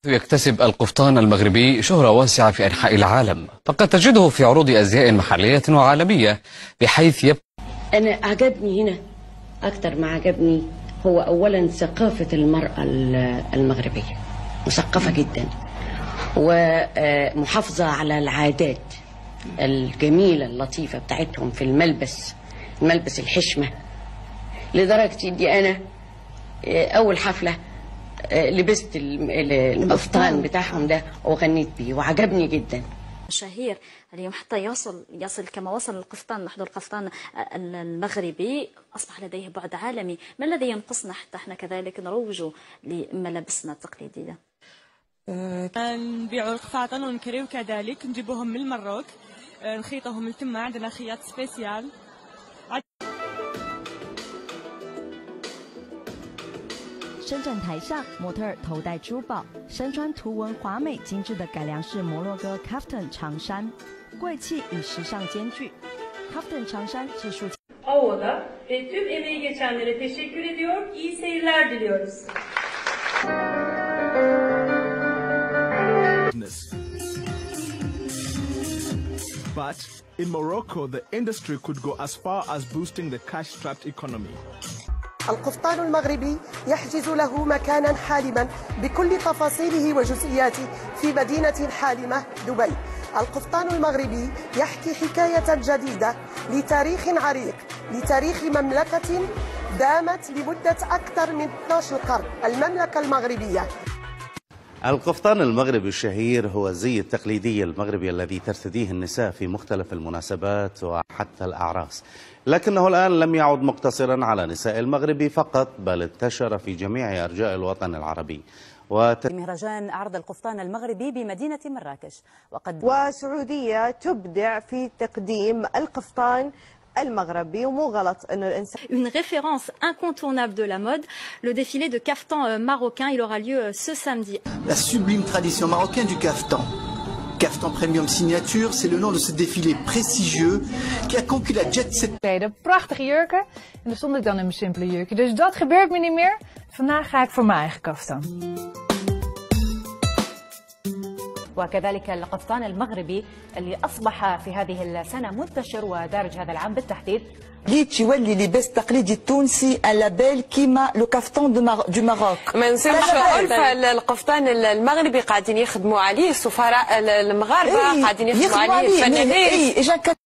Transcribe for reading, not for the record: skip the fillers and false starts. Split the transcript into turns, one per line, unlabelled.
يكتسب القفطان المغربي شهرة واسعة في أنحاء العالم، فقد تجده في عروض أزياء محلية وعالمية بحيث
أنا أعجبني هنا أكثر ما عجبني هو أولا ثقافة المرأة المغربية، مثقفة جدا ومحافظة على العادات الجميلة اللطيفة بتاعتهم في الملبس الحشمة، لدرجة دي أنا أول حفلة لبست القفطان بتاعهم ده وغنيت بيه وعجبني جدا.
شهير اليوم حتى يصل كما وصل القفطان، نحن القفطان المغربي أصبح لديه بعد عالمي. ما الذي ينقصنا حتى احنا كذلك نروج لملابسنا التقليدية؟
نبيعوا القفاطن ونكريو كذلك، نجيبوهم من المروك، نخيطوهم من تما، عندنا خياط سبيسيال.
伸展台上，模特头戴珠宝，身穿图文华美精致的改良式摩洛哥 kaftan 长衫，贵气与时尚兼具。kaftan 长衫技术。
Avo'da ve tüm emeği geçenlere teşekkür ediyor, iyi seyirler diliyoruz.
But in Morocco, the industry could go as far as boosting the cash-strapped economy.
القفطان المغربي يحجز له مكانا حالما بكل تفاصيله وجزئياته في مدينة حالمة دبي. القفطان المغربي يحكي حكاية جديدة لتاريخ عريق، لتاريخ مملكة دامت لمدة أكثر من 12 قرن، المملكة المغربية.
القفطان المغربي الشهير هو الزي التقليدي المغربي الذي ترتديه النساء في مختلف المناسبات وحتى الأعراس، لكنه الآن لم يعد مقتصرا على نساء المغرب فقط، بل انتشر في جميع أرجاء الوطن العربي.
مهرجان عرض القفطان المغربي بمدينة مراكش،
وسعودية تبدع في تقديم القفطان المغربي، ومو غلط انه الانسان.
Une référence incontournable de la mode, le défilé de caftan marocain, il aura lieu ce samedi.
La sublime tradition marocaine du caftan. Caftan Premium Signature, c'est le nom de ce défilé prestigieux qui a conquis la jet set.
Prachtige jurken en dan stond ik dan in mijn simpele jurkje. Dus dat gebeurt me niet meer. Vandaag ga ik voor mijn eigen kaftan.
وكذلك القفطان المغربي اللي أصبح في هذه السنة منتشر ودارج هذا العام بالتحديد.
جيت يولي لباس تقليدي التونسي اللابيل كيما لو كافتون دو ماروك.
ما نسيوش نقول القفطان المغربي قاعدين يخدموا عليه السفراء المغاربه، قاعدين يخدموا عليه الفنانين.